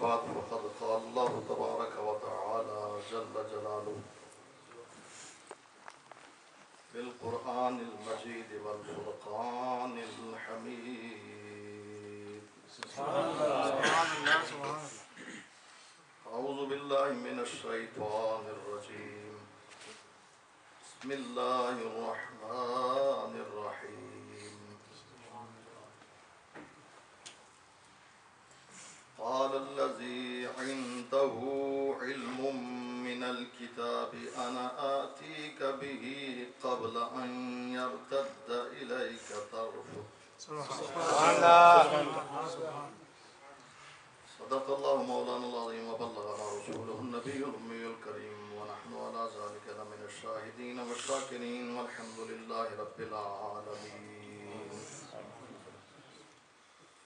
بعد فقد قال الله تبارك وتعالى جل جلاله في القرآن المجيد والفرقان الحميد سبحان الله سبحان الله سبحان الله. أعوذ بالله من الشيطان الرجيم بسم الله الرحمن الرحيم قال الذي عنده علم من الكتاب أنا آتيك به قبل أن يرتد إليك طرفك سبحان الله. صدق الله مولانا العظيم وبلغنا رسوله النبي الأمي الكريم ونحن على ذلك لمن الشاهدين والشاكرين والحمد لله رب العالمين.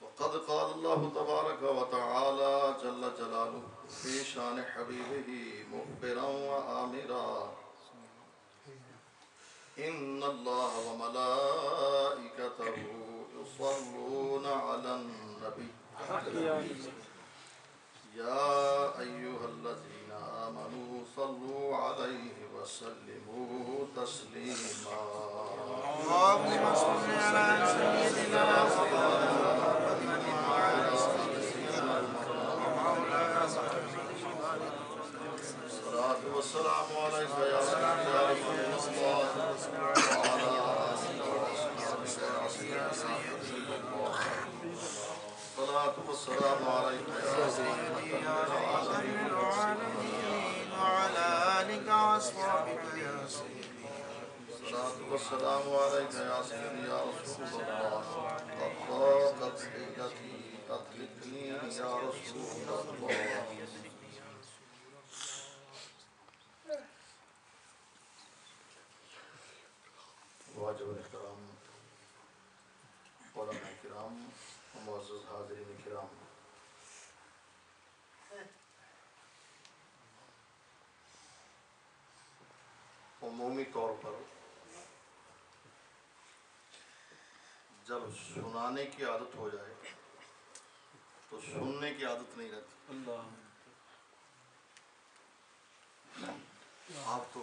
وقد قال الله تبارك وتعالى جل جلاله في شان حبيبه مخبرا وآمرا إن الله وملائكته يصلون على النبي يا أيها الذين آمنوا صلوا عليه وسلموا تسليما. اللهم صل على سيدنا الصلاة والسلام عليك يا سيدي يا رسول الله وعلى آلك وأصحابك يا سيدي الصلاة والسلام عليك يا سيدي يا رحمة للعالمين وعلى آلك وأصحابك يا سيدي. الصلاة والسلام عليك يا سيدي يا رسول الله قد ضاقت حيلتي أدركني يا رسول الله. واجب الاحترام علماء کرام معزز حاضرین کرام، عمومی طور پر جب سنانے کی عادت ہو جائے تو سننے کی عادت نہیں رہتی. آپ تو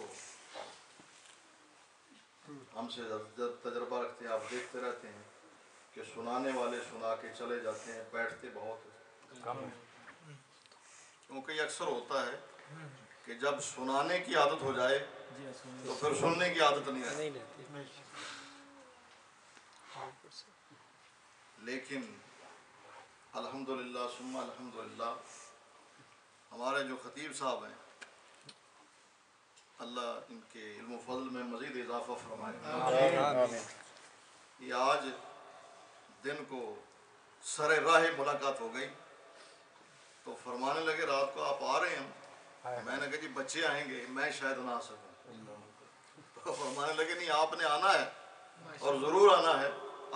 ہم سے تجربہ رکھتے ہیں، آپ دیکھتے رہتے ہیں کہ سنانے والے سنا کے چلے جاتے ہیں، بیٹھتے بہت کم ہیں. کیونکہ یہ اکثر ہوتا ہے کہ جب سنانے کی عادت ہو جائے تو پھر سننے کی عادت نہیں رہتی. لیکن الحمدللہ ثم الحمدللہ ہمارے جو خطیب صاحب ہیں، اللہ ان کے علم و فضل میں مزید اضافہ فرمائے. یہ آج دن کو سر راہ ملاقات ہو گئی تو فرمانے لگے رات کو آپ آ رہے ہیں. میں نے کہا جی بچے آئیں گے، میں شاید نہ آ سکوں. تو فرمانے لگے نہیں آپ نے آنا ہے اور ضرور آنا ہے،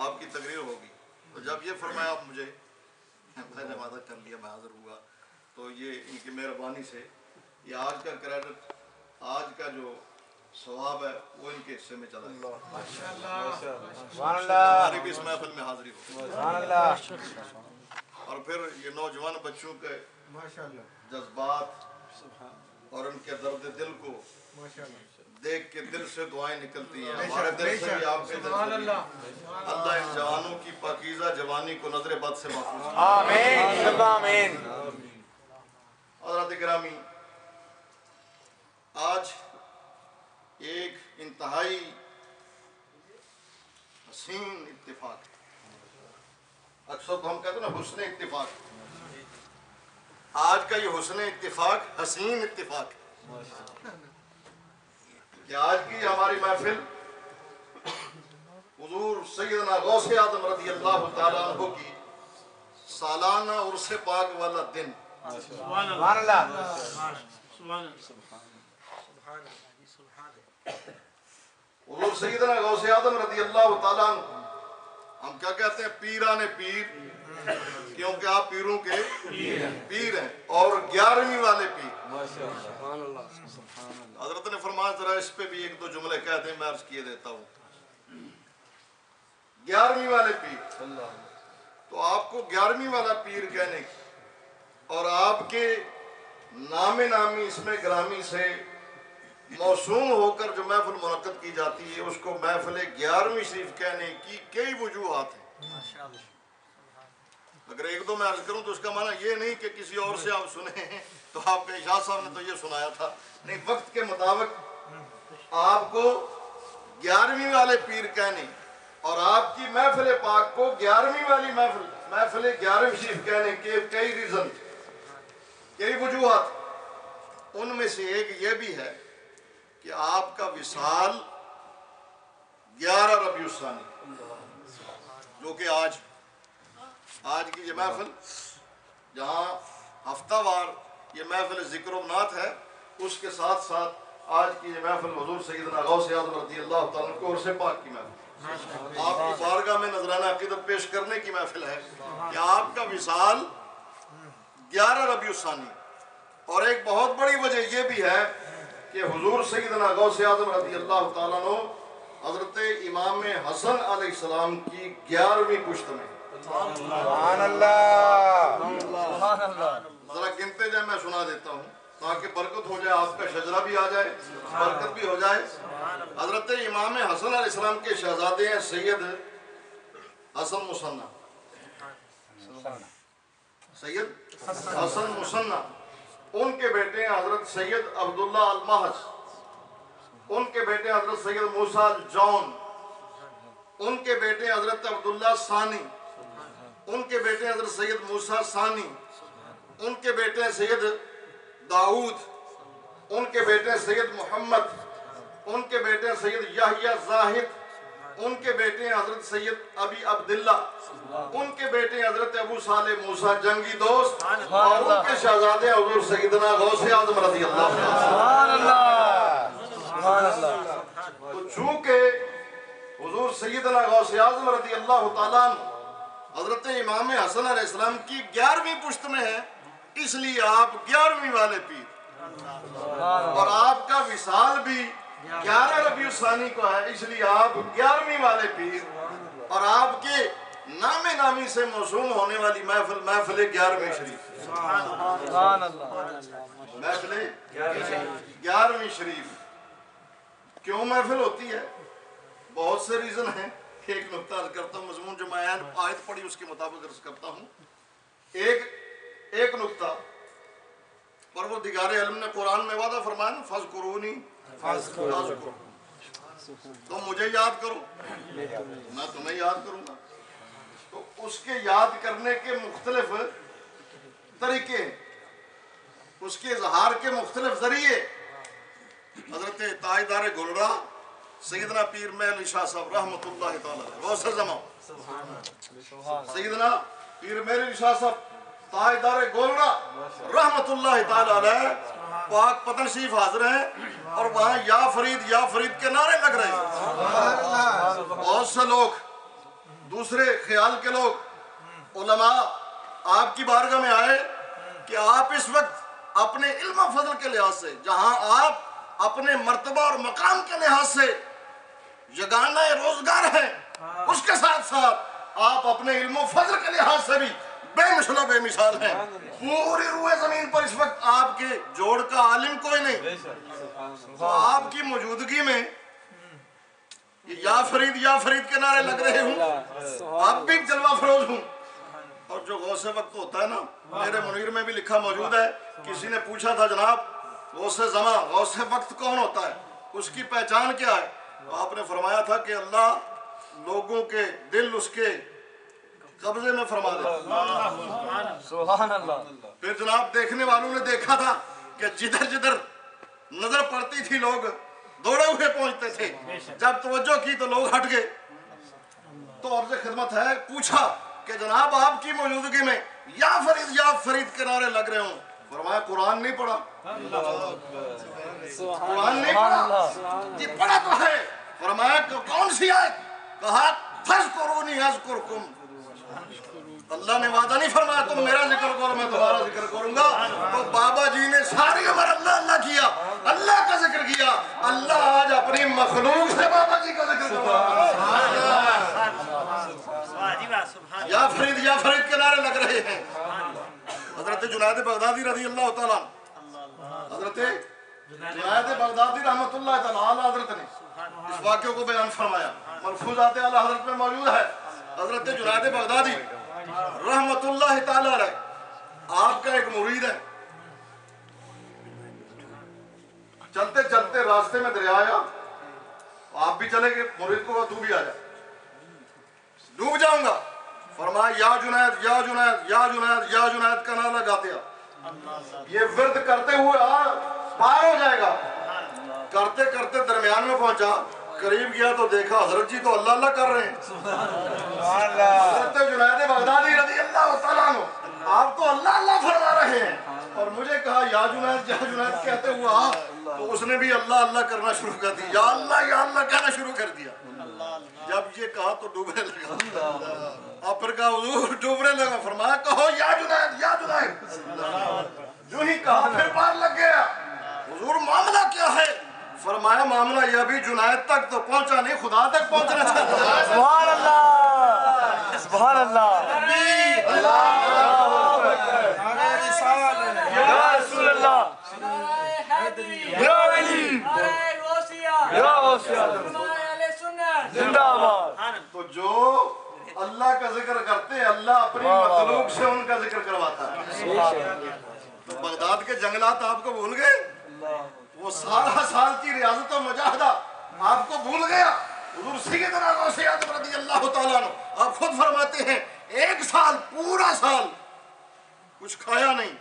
آپ کی تقریر ہوگی. تو جب یہ فرمایا آپ مجھے، میں نے وعدہ کر لیا میں حاضر ہوا. تو یہ ان کی مہربانی سے یہ آج کا کریڈٹ، آج کا جو ثواب ہے وہ ان کے حصے میں چلا گیا. ہماری بھی اس محفل میں حاضری ہو. اور پھر یہ نوجوان بچوں کے جذبات اور ان کے درد دل کو دیکھ کے دل سے دعائیں نکلتی ہیں. ہمارے دل سے بھی آپ کے دل سے بھی. اللہ ان جوانوں کی پاکیزہ جوانی کو نظر بد سے محفوظ کرے. آمین. حضرات گرامی، آج ایک انتہائی حسین اتفاق ہے. اکثر تو ہم کہتے ہیں نا حسن اتفاق. آج کا یہ حسن اتفاق حسین اتفاق ہے کہ آج کی ہماری محفل حضور سیدنا غوث اعظم رضی اللہ تعالیٰ عنہ کی سالانہ عرس پاک والا دن. سبحان اللہ. حضور سیدنا غوث اعظم رضی اللہ تعالیٰ عنہ، ہم کیا کہتے ہیں پیران پیر، کیونکہ آپ پیروں کے پیر ہیں اور 11ویں والے پیر. حضرت نے فرمایا ذرا اس پہ بھی ایک دو جملے کہہ دیں، میں عرض کیے دیتا ہوں. 11ویں والے پیر، تو آپ کو 11ویں والا پیر کہنے کی اور آپ کے نام نامی اسم گرامی سے موسوم ہو کر جو محفل منعقد کی جاتی ہے اس کو محفل 11ویں شریف کہنے کی کئی وجوہات ہیں. اگر ایک دو میں عرض کروں تو اس کا معنی یہ نہیں کہ کسی اور سے آپ سنے ہیں تو آپ کے شاہ صاحب نے تو یہ سنایا تھا. نہیں، وقت کے مطابق آپ کو 11ویں والے پیر کہنے اور آپ کی محفل پاک کو 11ویں والی محفل 11ویں شریف کہنے کے کئی ریزن، کئی وجوہات. ان میں سے ایک یہ بھی ہے کہ آپ کا وصال 11 ربیع الثانی، جو کہ آج کی یہ محفل جہاں ہفتہ وار یہ محفل ذکر و نعت ہے، اس کے ساتھ ساتھ آج کی یہ محفل حضور سیدنا غوث اعظم رضی اللہ تعالیٰ کو عرص پاک کی محفل، آپ کی بارگاہ میں نذرانہ عقیدت پیش کرنے کی محفل ہے کہ آپ کا وصال 11 ربیع الثانی. اور ایک بہت بڑی وجہ یہ بھی ہے کہ حضور سیدنا غوث اعظم رضی اللہ تعالیٰ عنہ حضرت امام حسن علیہ السلام کی 11ویں پشت میں. سبحان اللہ، سبحان اللہ. ذرا گنتے جائیں، میں سنا دیتا ہوں تاکہ برکت ہو جائے، آپ کا شجرہ بھی آ جائے، برکت بھی ہو جائے. حضرت امام حسن علیہ السلام کے شہزادے ہیں سید حسن مصنع، سید حسن مصنع. ان کے بیٹے ہیں حضرت سید عبداللہ المحض، ان کے بیٹے ہیں حضرت سید موسیٰ الجون، ان کے بیٹے ہیں حضرت عبداللہ ثانی، ان کے بیٹے ہیں حضرت سید موسیٰ ثانی، ان کے بیٹے ہیں سید داؤد، ان کے بیٹے ہیں سید محمد، ان کے بیٹے ہیں سید یحییٰ زاہد، ان کے بیٹے ہیں حضرت سید ابی عبداللہ، ان کے بیٹے ہیں حضرت ابو صالح موسیٰ جنگی دوست، اور ان کے شہزادے حضور سیدنا غوث اعظم رضی اللہ عنہ. سبحان اللہ، سبحان اللہ. تو چونکہ حضور سیدنا غوث اعظم رضی اللہ تعالیٰ عنہ حضرت امام حسن علیہ السلام کی 11ویں پشت میں ہے، اس لیے آپ 11ویں والے پیر، اور آپ کا وصال بھی 11 ربیع الثانی کو ہے، اس لیے آپ 11ویں والے پیر. اور آپ کے نام نامی سے موسوم ہونے والی محفل 11ویں شریف، سبحان اللہ. محفل 11ویں شریف کیوں محفل ہوتی ہے؟ بہت سے ریزن ہیں. ایک نقطہ عرض کرتا ہوں، مضمون جو میں آیت پڑھی اس کے مطابق عرض کرتا ہوں. ایک نقطہ، پروردگار عالم نے قرآن میں وعدہ فرمایا نا، فَاذْكُرُونِي أَذْكُرْكُمْ، تم مجھے یاد کرو میں تمہیں یاد کروں گا. تو اس کے یاد کرنے کے مختلف طریقے ہیں، اس کے اظہار کے مختلف ذریعے. حضرت تاجدار گلرا سیدنا پیر محل شاہ صاحب رحمۃ اللہ تعالیٰ غوث زمان، سیدنا پیر محل شاہ صاحب تاجدار گولڑا رحمۃ اللہ تعالیٰ علیہ پاک پتن شریف حاضر ہیں، اور وہاں یا فرید کے نعرے لگ رہے ہیں. بہت سے لوگ دوسرے خیال کے لوگ علماء آپ کی بارگاہ میں آئے کہ آپ اس وقت اپنے علم و فضل کے لحاظ سے، جہاں آپ اپنے مرتبہ اور مقام کے لحاظ سے یگانہ روزگار ہیں، اس کے ساتھ ساتھ آپ اپنے علم و فضل کے لحاظ سے بھی بے مثل و بے مثال ہیں. پوری روئے زمین پر اس وقت آپ کے جوڑ کا عالم کوئی نہیں. تو آپ کی موجودگی میں یا فرید کے نعرے لگ رہے ہوں، آپ بھی جلوہ فروز ہوں. اور جو غوث وقت ہوتا ہے نا، میرے منیر میں بھی لکھا موجود ہے، کسی نے پوچھا تھا جناب غوث زمان غوث وقت کون ہوتا ہے، اس کی پہچان کیا ہے؟ تو آپ نے فرمایا تھا کہ اللہ لوگوں کے دل اس کے قبضے میں فرما دیتا. سبحان اللہ. پھر جناب دیکھنے والوں نے دیکھا تھا کہ جدھر نظر پڑتی تھی لوگ دوڑے ہوئے پہنچتے تھے، جب توجہ کی تو لوگ ہٹ گئے. تو عرض خدمت ہے، پوچھا کہ جناب آپ کی موجودگی میں یا فرید کے نعرے لگ رہے ہوں. فرمایا قرآن نہیں پڑھا، قرآن نہیں پڑھا. جی پڑھا تو ہے. فرمایا کہ کون سی آیت؟ کہا فَاذْكُرُونِي أَذْكُرْكُمْ. اللہ نے وعدہ نہیں فرمایا تم میرا ذکر کرو میں تمہارا ذکر کروں گا. تو بابا جی نے ساری عمر اللہ کیا، اللہ کا ذکر کیا. اللہ آج اپنی مخلوق سے بابا جی کا ذکر کرو. یا فرید کے نعرے لگ رہے ہیں. حضرت حضرت جنید بغدادی رضی اللہ تعالیٰ حضرت جنید بغدادی رحمۃ اللہ تعالیٰ حضرت نے اس واقعے کو بیان فرمایا، ملفوظات اعلیٰ حضرت میں موجود ہے۔ حضرت جنید بغدادی رحمۃ اللہ تعالیٰ علیہ آپ کا ایک مرید ہے، چلتے چلتے راستے میں دریا آیا، آپ بھی چلے گئے، مرید کو تو بھی آ جا، ڈوب جاؤں گا، فرمایا یا جنید یا جنید یا جنید یا جنید کا نعرہ لگاتے ہیں، یہ ورد کرتے ہوئے پار ہو جائے گا۔ کرتے کرتے درمیان میں پہنچا، قریب گیا تو دیکھا حضرت جی تو اللہ اللہ کر رہے ہیں۔ حضرت جنید بغدادی رضی اللہ تعالیٰ عنہ آپ تو اللہ اللہ فرما رہے ہیں، اور مجھے کہا یا جنید کہتے ہوا، تو اس نے بھی اللہ اللہ کرنا شروع کر دیا، یا اللہ کہنا شروع کر دیا۔ جب یہ کہا تو ڈوبنے لگا، آپ پھر کہا حضور ڈوبنے لگا، فرمایا کہو یا جنید یا جنید، جو ہی کہا پھر پار لگ گیا۔ حضور معاملہ کیا ہے؟ فرمایا معاملہ یہ بھی جنید تک تو پہنچا نہیں، خدا تک پہنچنا چاہتا ہے۔ سبحان اللہ سبحان اللہ یا رسول اللہ یا علی یا غوثیہ زندہ آباد۔ تو جو اللہ کا ذکر کرتے ہیں اللہ اپنی مخلوق سے ان کا ذکر کرواتا ہے۔ تو بغداد کے جنگلات آپ کو بھول گئے، وہ سارا سال کی ریاضت و مجاہدہ آپ کو بھول گیا۔ حضور سیدنا غوث اعظم رضی اللہ تعالیٰ عنہ آپ خود فرماتے ہیں ایک سال پورا سال کچھ کھایا نہیں،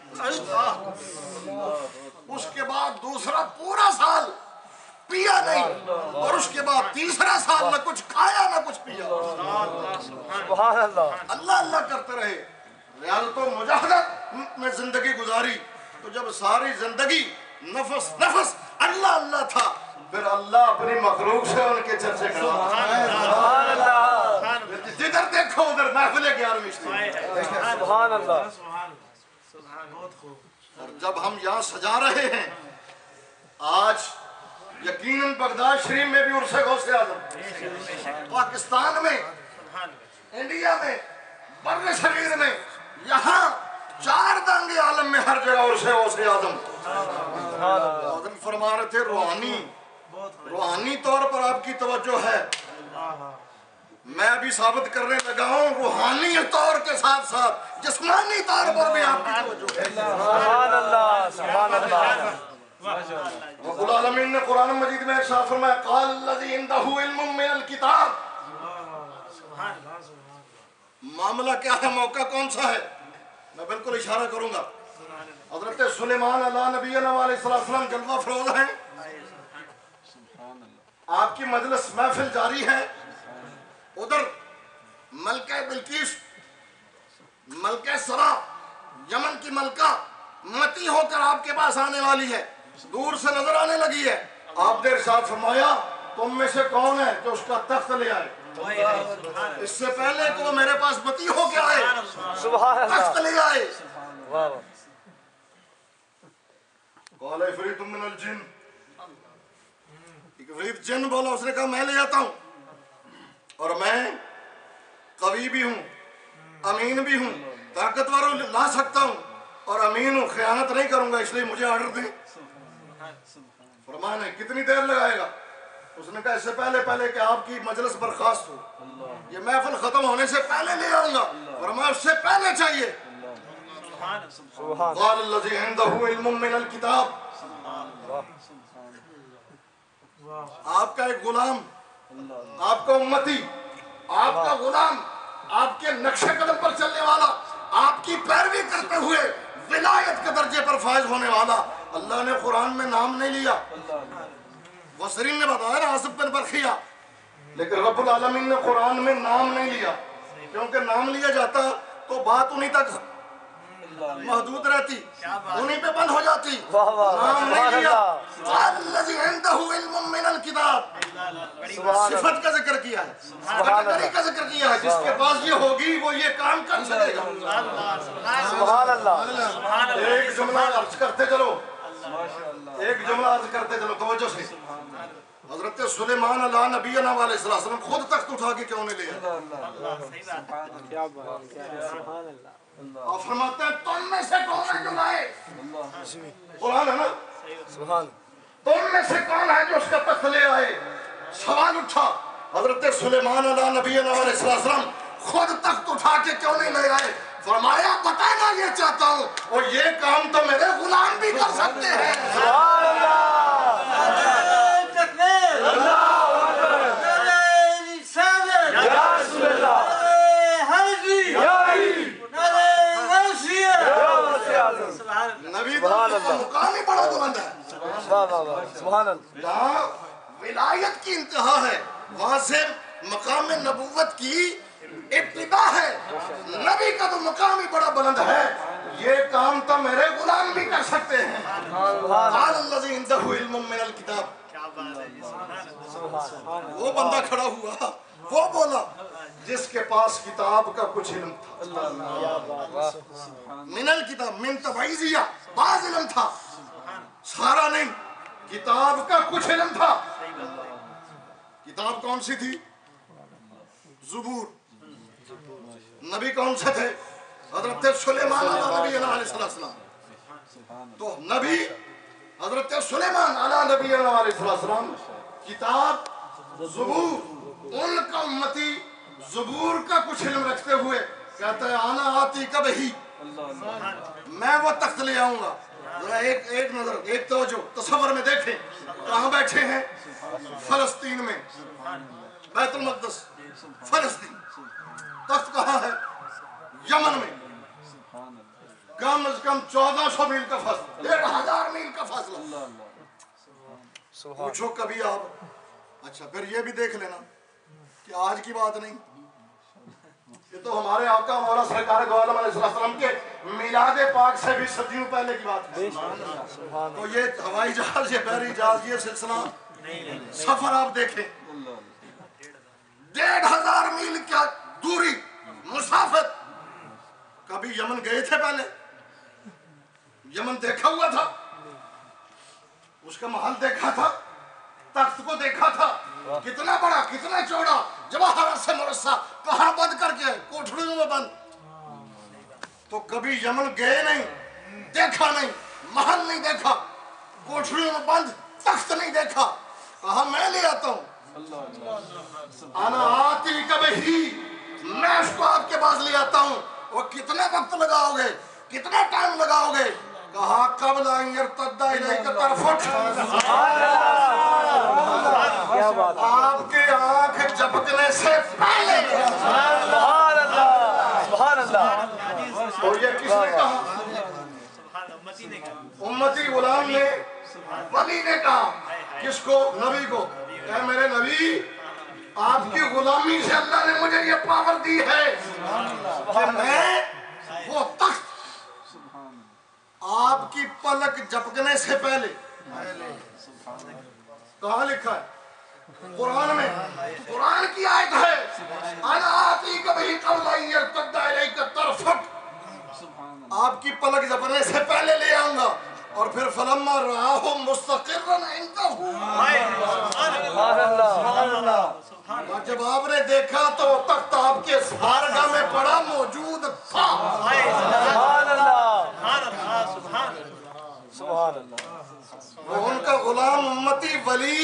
اس کے بعد دوسرا پورا سال پیا نہیں، اور اس کے بعد تیسرا سال نہ کچھ کھایا نہ کچھ پیا، سبحان اللہ اللہ اللہ کرتے رہے، ریاضت و مجاہدت میں زندگی گزاری۔ تو جب ساری زندگی نفس نفس اللہ اللہ تھا، پھر اللہ اپنی مخلوق سے ان کے چرچے کروا، سبحان اللہ جدھر دیکھو ادھر محفل 11ویں سبحان اللہ۔ اور جب ہم یہاں سجا رہے ہیں آج یقیناً بغداد شریف میں بھی عرص غوث اعظم، پاکستان میں، انڈیا میں، بر صغیر میں، یہاں 4 دانگے عالم میں ہر جگہ عرص غوث اعظم۔ حضرت فرما رہے تھے روحانی طور پر آپ کی توجہ ہے، میں ابھی ثابت کرنے لگا ہوں روحانی طور کے ساتھ ساتھ جسمانی طور پر بھی آپ کی توجہ ہے۔ سبحان اللہ سبحان اللہ۔ رب العالمین نے قرآن مجید میں ارشاد فرمایا قال الذی عندہ علم من الکتاب۔ معاملہ کیا ہے، موقع کون سا ہے، میں بالکل اشارہ کروں گا۔ حضرت سلیمان علیہ نبینا علیہ السلام جلوہ فروز ہیں، آپ کی مجلس محفل جاری ہے، ادھر ملکہ بلقیس ملکہ سبا یمن کی ملکہ متی ہو کر آپ کے پاس آنے والی ہے، دور سے نظر آنے لگی ہے، آپ نے ارشاد فرمایا تم میں سے کون ہے جو اس کا تخت لے آئے؟ اس سے پہلے کہ وہ میرے پاس متی ہو کے آئے تخت لے آئے۔ قال عفریت من الجن، ایک عفریت جن بولا، اس نے کہا میں لے آتا ہوں، اور میں قوی بھی ہوں، امین بھی ہوں، طاقتور لا سکتا ہوں، اور امین ہوں، خیانت نہیں کروں گا، اس لیے مجھے آرڈر دیں۔ فرمایا نہیں کتنی دیر لگائے گا؟ اس نے کہا اس سے پہلے کہ آپ کی مجلس برخاست ہو، یہ محفل ختم ہونے سے پہلے لے آؤں گا۔ فرمایا اس سے پہلے چاہیے۔ قال الذی عندہ علم من الکتاب، آپ کا ایک غلام، آپ کا امتی، آپ کا غلام، آپ کے نقش قدم پر چلنے والا، آپ کی پیروی کرتے ہوئے ولایت کے درجے پر فائز ہونے والا، اللہ نے قرآن میں نام نہیں لیا، وسرین نے بتایا نا آصف بن برخیہ، لیکن رب العالمین نے قرآن میں نام نہیں لیا، کیونکہ نام لیا جاتا تو بات انہی تک محدود رہتی، انہی پہ بند ہو جاتی، نام نہیں لیا۔ قال الذی عندہ علم من الکتاب، صفت کا ذکر کیا ہے، کیٹیگری کا ذکر کیا ہے، جس کے پاس یہ ہوگی وہ یہ کام کر سکے گا۔ سبحان اللہ۔ ایک جملہ عرض کرتے چلو، ایک جملہ عرض کرتے چلو توجہ سے۔ حضرت سلیمان علیہ نبی علیہ السلام خود تخت اٹھا کے کیوں نہیں لے آئے؟ اور فرماتے ہیں تم میں سے کون ہے جو لائے؟ قرآن ہے نا؟ تم میں سے کون ہے جو اس کا تخت لے آئے؟ سوال اٹھا حضرت سلیمان علیہ نبی علیہ السلام خود تخت اٹھا کے کیوں نہیں لے آئے؟ فرمایا بتانا یہ چاہتا ہوں اور یہ کام تو میرے غلام بھی کر سکتے ہیں. سبحان اللہ. نبی کا مقام ہی بڑا بلند ہے. سبحان اللہ. جہاں ولایت کی انتہا ہے وہاں سے مقام نبوت کی ابتدا ہے. نبی کا تو مقام ہی بڑا بلند ہے. یہ کام تو میرے غلام بھی کر سکتے ہیں. قال الذی عنده علم من الکتاب. وہ بندہ کھڑا ہوا وہ بولا جس کے پاس کتاب کا کچھ علم تھا. من الکتاب من تبعیضیہ بعض علم تھا سارا نہیں. کتاب کا کچھ علم تھا. کتاب کون سی تھی؟ زبور. نبی کون سے تھے؟ حضرت سلیمان علیہ نبی علیہ السلام. تو نبی حضرت سلیمان علیہ نبی علیہ السلام کتاب زبور ان کا امتی زبور کا کچھ علم رکھتے ہوئے کہتا ہے آنا آتی کب ہی میں وہ تخت لے آؤں گا. ایک نظر ایک توجہ تصور میں دیکھیں کہاں بیٹھے ہیں؟ فلسطین میں بیت المقدس فلسطین. تخت کہاں ہے؟ یمن میں. کم از کم 1400 میل کا فاصلہ 1500 میل کا فاصلہ. پوچھو کبھی آپ اچھا پھر یہ بھی دیکھ لینا کہ آج کی بات نہیں یہ تو ہمارے آقا مولا سرکار دو عالم علیہ السلام کے میلاد پاک سے بھی صدیوں پہلے کی بات ہے. تو یہ ہوائی جہاز یہ بحری جہاز یہ سلسلہ سفر آپ دیکھیں 1500 میل کا دوری مسافت. کبھی یمن گئے تھے؟ پہلے یمن دیکھا ہوا تھا؟ اس کا محل دیکھا تھا؟ تخت کو دیکھا تھا؟ کتنا بڑا کتنا چوڑا جواہرات سے مرصع کہاں بند کر کے کوٹھڑیوں میں بند. تو کبھی یمن گئے نہیں دیکھا نہیں محل نہیں دیکھا کوٹھڑیوں میں بند تخت نہیں دیکھا. کہا میں لے آتا ہوں. آنا آتی کبھی میں اس کو آپ کے پاس لے آتا ہوں. اور کتنا وقت لگاؤ گے کتنا ٹائم لگاؤ گے؟ کہا قبل ان یرتد الیک طرفک آپ کے آنکھ جھپکنے سے پہلے. سبحان اللہ. سبحان اللہ. اور یہ کس نے کہا؟ امتی غلام نے ولی نے کہا. کس کو؟ نبی کو. اے میرے نبی آپ کی غلامی سے اللہ نے مجھے یہ پاور دی ہے کہ میں وہ تخت آپ کی پلک جھپکنے سے پہلے. کہاں لکھا ہے؟ قرآن میں. قرآن کی آیت ہے انا آتی کبھی قبل ان یرتد الیک طرفک آپ کی پلک جھپکنے سے پہلے لے آؤں گا. اور پھر فلما رآہ مستقرا عنده جب آپ نے دیکھا تو تخت آپ کے سارگاہ میں پڑا موجود تھا. سبحان اللہ. سبحان اللہ. وہ ان کا غلام امتی ولی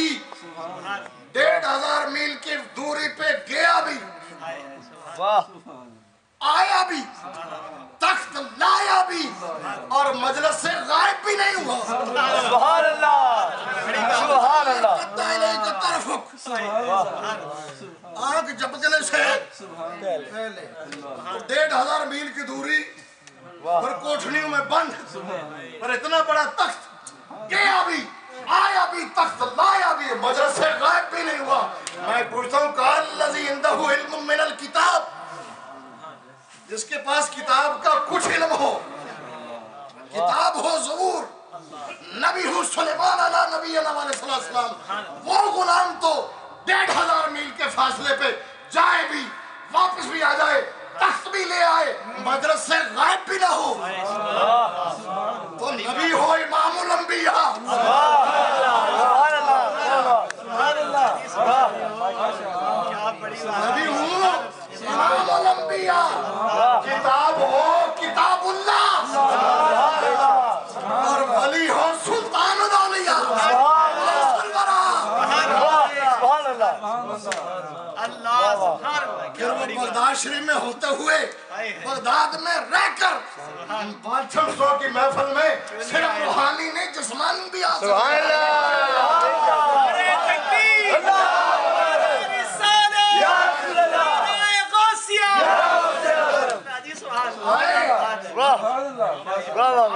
1500 میل کی دوری پہ گیا بھی واہ. آیا بھی تخت لایا بھی اور مجلس سے غائب بھی نہیں ہوا. سبحان اللہ. سبحان اللہ. آنکھ جھپکنے سے 1500 میل کی دوری پر کوٹھڑیوں میں بند پر اتنا بڑا تخت گیا بھی آیا بھی تخت لایا بھی مجلس سے غائب بھی نہیں ہوا. میں پوچھتا ہوں قال الذی عنده علم من الکتاب جس کے پاس کتاب کا کچھ علم ہو کتاب ہو زبور نبی ہو سلیمان علیہ نبی علیہ السلام وہ غلام تو 1500 میل کے فاصلے پہ جائے بھی واپس بھی آ جائے تخت بھی لے آئے مجلس سے غائب بھی نہ ہو. تو نبی ہو امام الانبیاء. سبحان اللہ. شریف میں ہوتے ہوئے بغداد میں رہ کر 500 کی محفل میں صرف روحانی نہیں جسمانی بھی آ سکتا ہے.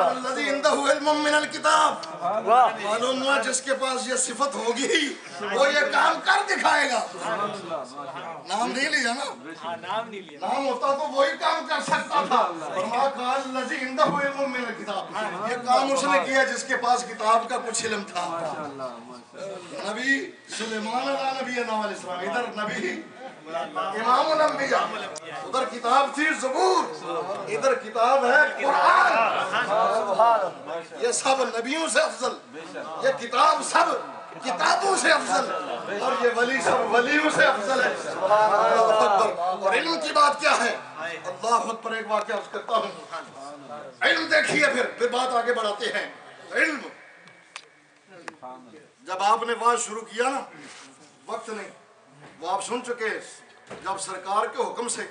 الذی عنده علم من الکتاب. معلوم ہوا جس کے پاس یہ صفت ہوگی وہ یہ کام کر دکھائے گا. نام نہیں لیا نا, نام ہوتا تو وہی کام کر سکتا تھا. فرمایا قال الذی عنده علم من الکتاب, یہ کام اس نے کیا جس کے پاس کتاب کا کچھ علم تھا. نبی سلیمان علیہ نبی علیہ السلام, ادھر نبی امام الانبیاء, ادھر کتاب تھی زبور, ادھر کتاب ہے قرآن. یہ سب نبیوں سے افضل, یہ کتاب سب کتابوں سے افضل, اور یہ ولی سب ولیوں سے افضل ہے. اللہ اکبر. اور علم کی بات کیا ہے؟ اللہ اکبر. ایک واقعہ عرض کرتا ہوں. علم دیکھیے, پھر بات آگے بڑھاتے ہیں. علم جب آپ نے بات شروع کیا نا, وقت نہیں, وہ آپ سن چکے. جب سرکار کے حکم سے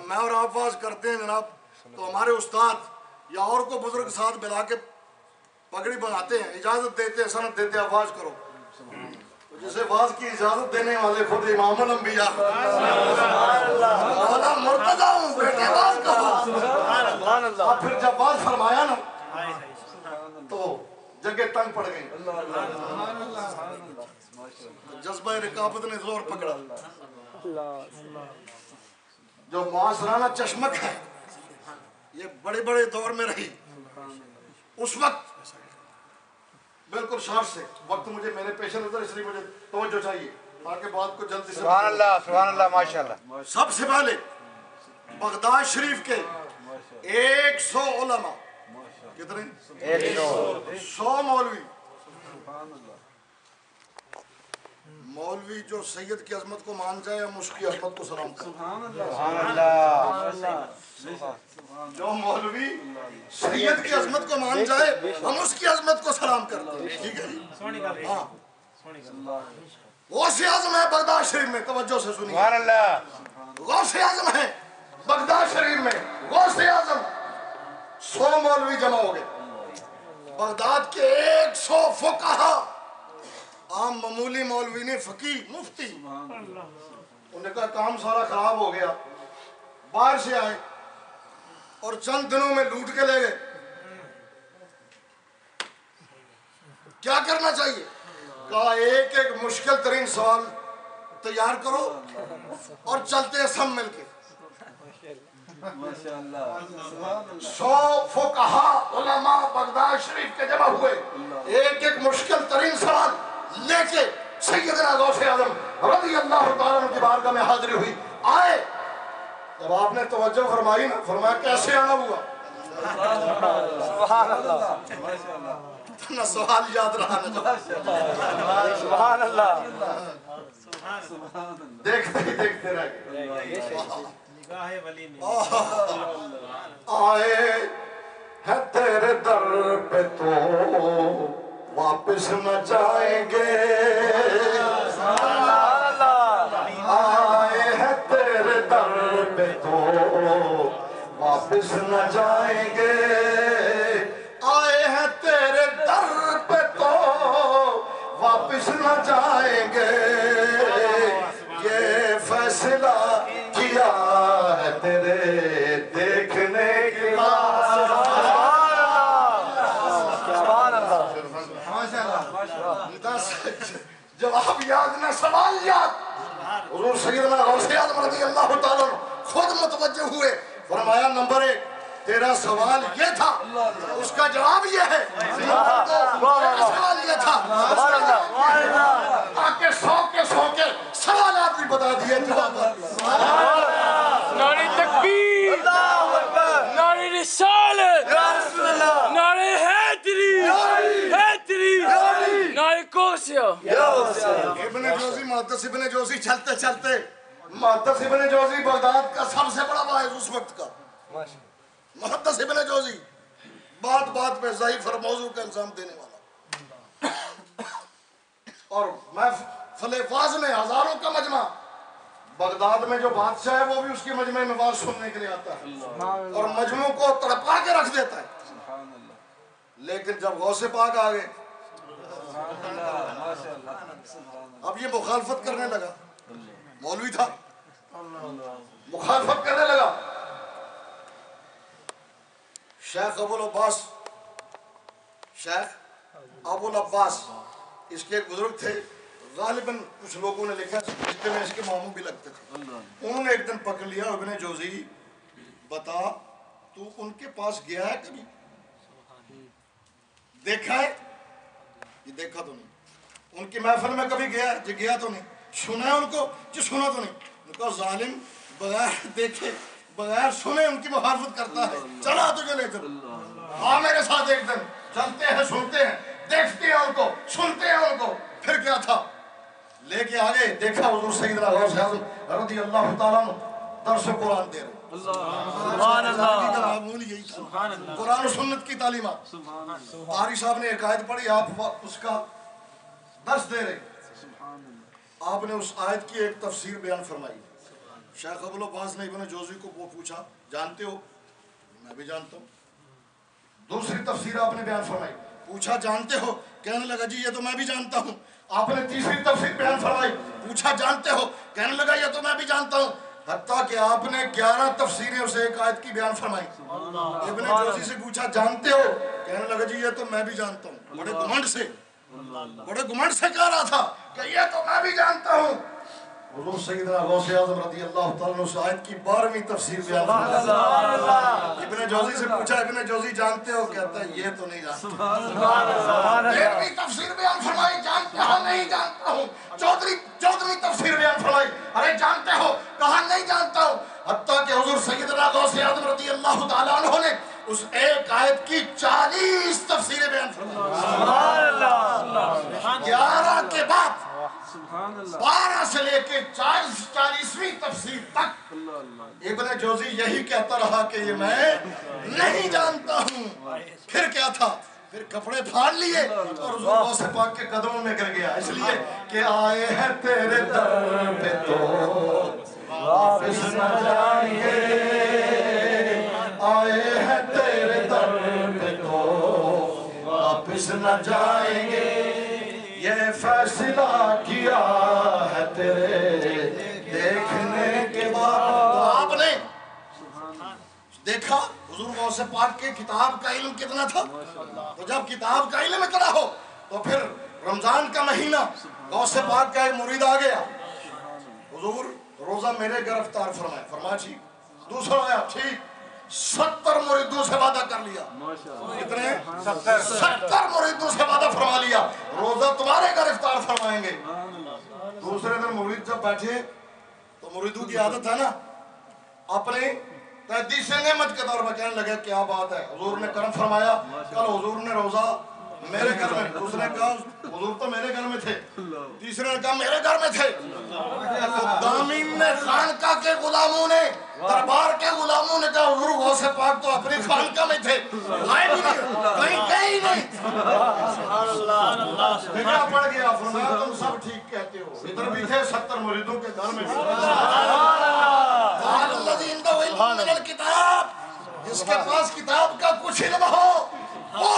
میں اور آپ واز کرتے ہیں جناب, تو ہمارے استاد یا اور کو بزرگ ساتھ ملا کے پگڑی بناتے ہیں, اجازت دیتے ہیں, سند دیتے ہیں, واز کرو. تو جسے واز کی اجازت دینے والے خود امام الانبیاء مولا مرتضیٰ ہوں, بیٹے واز کرو. اور پھر جب واز فرمایا نا تو جگہ تنگ پڑ گئی. جذبہ رقابت نے زور پکڑا. جو معاصرانہ چشمک ہے یہ بڑے بڑے دور میں رہی. اس وقت بالکل شارٹ سے وقت مجھے میرے پیش نظر, اس لیے مجھے توجہ چاہیے تاکہ بات کو جلدی سے. سبحان اللہ ماشاءاللہ. سب سے پہلے بغداد شریف کے 100 علماء, کتنے؟ 100 مولوی. مولوی جو سید کی عظمت کو مان جائے ہم اس کی عظمت کو سلام کریں. جو مولوی سید کی عظمت کو مان جائے ہم اس کی عظمت کو سلام کرتے ہیں. ٹھیک ہے جی. ہاں, غوث اعظم ہے بغداد شریف میں, توجہ سے سنیے. غوث اعظم ہے بغداد شریف میں. غوث اعظم 100 مولوی جمع ہو گئے. بغداد کے 100 فقہا, عام معمولی مولوی نے, فقیہ مفتی. انہوں نے کہا کام سارا خراب ہو گیا, باہر سے آئے اور چند دنوں میں لوٹ کے لے گئے. کیا کرنا چاہیے؟ کہا ایک ایک مشکل ترین سوال تیار کرو اور چلتے ہیں سب مل کے. 100 فقہا علماء بغداد شریف کے جمع ہوئے, ایک ایک مشکل ترین سوال لے کے سیدنا غوث اعظم رضی اللہ تعالیٰ عنہ کی بارگاہ میں حاضری ہوئی. آئے, جب آپ نے توجہ فرمائی نا, فرمایا کیسے آنا ہوا؟ سبحان اللہ. نہ سوال یاد رہا نہ جواب. سبحان اللہ. دیکھتے ہی دیکھتے رہ گئے. آئے ہے تیرے در پہ تو واپس نہ جائیں گے. آئے ہیں تیرے در پہ تو واپس نہ جائیں گے. آئے ہیں تیرے در پہ تو واپس نہ جائیں گے. یہ فیصلہ کیا ہے تیرے دیکھنے کے بعد. جواب یاد نہ سوال یاد. حضور سیدنا غوث اعظم رضی اللہ تعالیٰ خود متوجہ ہوئے, فرمایا نمبر 1 تیرا سوال یہ تھا, اس کا جواب یہ ہے. سوال یہ تھا, آکے 100 کے سوالات بھی بتا دیے. نعرہ تکبیر, نعرہ رسالت, نعرہ حیدری, نعرہ کوسیہ. ابن جوزی, محدث ابن جوزی چلتے چلتے, محدث ابن جوزی بغداد کا سب سے بڑا واعظ اس وقت کا. محدث ابن جوزی بات بات پہ ضعیف اور موضوع کا الزام دینے والا. اور محفل واز میں ہزاروں کا مجمع بغداد میں جو بادشاہ ہے وہ بھی اس کے مجمع میں بات سننے کے لیے آتا ہے اور مجمع کو تڑپا کے رکھ دیتا ہے. لیکن جب غوث پاک آ گئے اب یہ مخالفت کرنے لگا. مولوی تھا, مخالفت کرنے لگا. شیخ ابو العباس اس کے ایک بزرگ تھے, غالباً کچھ لوگوں نے لکھا جتنے میں اس کے ماموں بھی لگتے تھے. انہوں نے ایک دن پکڑ لیا, ابن جوزی بتا تو ان کے پاس گیا ہے کبھی, دیکھا ہے؟ یہ دیکھا تو نہیں. ان کی محفل میں کبھی گیا ہے؟ یہ گیا تو نہیں. سنا ہے ان کو؟ یہ سنا تو نہیں. ان کا ظالم بغیر دیکھے بغیر سنے ان کی مخالفت کرتا ہے. چلا تجھے لے کر ہاں میرے ساتھ ایک دن چلتے ہیں, سنتے ہیں, دیکھتے ہیں ان کو, سنتے ہیں ان کو. پھر کیا تھا لے کے آگے دیکھا حضور سیدنا غوث اعظم رضی اللہ تعالیٰ عنہ درس قرآن دے رہے. سبحان اللہ. معمول یہی تھا, قرآن و سنت کی تعلیمات. قاری صاحب نے ایک آیت پڑھی, آپ اس کا درس دے رہے. آپ نے اس آیت کی ایک تفسیر بیان فرمائی. شیخ ابو العباس نے ابن جوزی کو وہ پوچھا, جانتے ہو؟ میں بھی جانتا ہوں. دوسری تفسیر آپ نے بیان فرمائی, پوچھا جانتے ہو؟ کہنے لگا جی یہ تو میں بھی جانتا ہوں. آپ نے تیسری تفسیر بیان فرمائی, پوچھا جانتے ہو؟ کہنے لگا یہ تو میں بھی جانتا ہوں. حتیٰ کہ آپ نے 11 تفسیریں اسے ایک آیت کی بیان فرمائی. ابن جوزی سے پوچھا جانتے ہو؟ کہنے لگا جی یہ تو میں بھی جانتا ہوں. بڑے گھمنڈ سے کہہ رہا تھا کہ یہ تو میں بھی جانتا ہوں. حضور سیدنا غوث اعظم رضی اللہ تعالیٰ عنہ اس آیت کی 12ویں تفسیر بیان فرمائی. ابن جوزی سے پوچھا ابن جوزی جانتے ہو؟ کہتا ہے یہ تو نہیں جانتا. 13ویں تفسیر بیان فرمائی, جانتے ہو؟ نہیں جانتا ہوں. 14ویں تفسیر بیان فرمائی, ارے جانتے ہو؟ کہا نہیں جانتا ہوں. حتیٰ کہ حضور سیدنا غوث اعظم رضی اللہ تعالیٰ عنہ نے اس ایک آیت کی 40 تفسیریں بیان فرمائی. 11 کے بعد 12 سے لے کے 40ویں تفسیر تک ابن جوزی یہی کہتا رہا کہ یہ میں نہیں جانتا ہوں. پھر کیا تھا؟ پھر کپڑے پھاڑ لیے اور حضور غوث پاک کے قدموں میں گر گیا. اس لیے کہ آئے ہیں تیرے در پہ تو واپس نہ جائیں گے, آئے ہیں تیرے در پہ تو واپس نہ جائیں گے. یہ فیصلہ کیا ہے تیرے دیکھنے کے بعد. تو آپ نے دیکھا حضور غوث پاک کے کتاب کا علم کتنا تھا. تو جب کتاب کا علم اتنا ہو تو پھر رمضان کا مہینہ غوث پاک کا ایک مرید آ گیا. حضور روزہ میرے گرفتار فرمائے. فرمایا ٹھیک. دوسرا آیا ٹھیک. 70 مریدوں سے وعدہ کر لیا. کتنے؟ 70 مریدوں سے وعدہ فرما لیا روزہ تمہارے گرفتار فرمائیں گے. دوسرے دن مرید جب بیٹھے تو مریدوں کی عادت ہے نا اپنے تحدیث نعمت کے طور پر کہنے لگے کیا بات ہے, حضور نے کرم فرمایا, کل حضور نے روزہ میرے گھر میں. دوسرے نے کہا حضور تو میرے گھر میں تھے. تیسرے نے کہا میرے گھر میں تھے. دامین نے خانقاہ کے غلاموں نے, دربار کے غلاموں نے کہا حضور غوث پاک تو اپنی خانقاہ میں تھے, آئے بھی نہیں, کہیں نہیں. بگڑا پڑ گیا. فرمایا تم سب ٹھیک کہتے ہو, ادھر بھی تھے 70 مریدوں کے گھر میں. کتاب جس کے پاس کتاب کا کچھ علم ہو وہ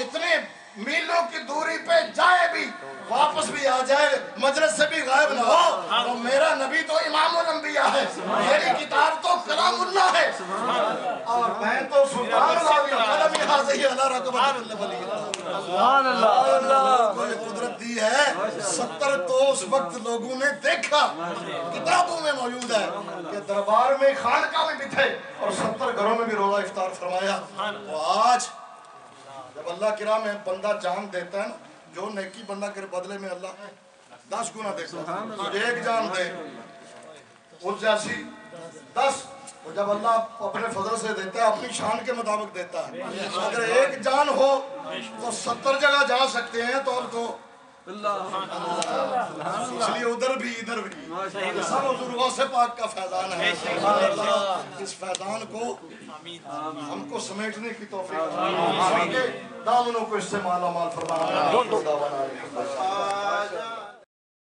اتنے میلوں کی دوری پہ جائے بھی واپس بھی آ جائے, مجلس سے بھی غائب نہ ہو. تو میرا نبی تو امام الانبیاء ہے, میری کتاب تو کلام اللہ ہے, اور میں تو سلطان قلم حاضر علی رقبۃ الولی. سبحان اللہ. کوئی قدرت دی ہے. 70 تو اس وقت لوگوں نے دیکھا, کتابوں میں موجود ہے کہ دربار میں خانقاہ میں بھی تھے اور 70 گھروں میں بھی روزہ افطار فرمایا. تو آج جب اللہ کی راہ میں بندہ جان دیتا ہے نا, جو نیکی بندہ کے بدلے میں اللہ 10 گنا دیتا ہے. ایک جان دے اس جیسی 10, اور جب اللہ اپنے فضل سے دیتا ہے اپنی شان کے مطابق دیتا ہے. اگر ایک جان ہو تو 70 جگہ جا سکتے ہیں. تو اب تو اس لیے ادھر بھی ادھر بھی سب حضور غوث پاک کا فیضان ہے. اس فیضان کو ہم کو سمیٹنے کی توفیق دامنوں کو اس سے مالا مال فرمانا.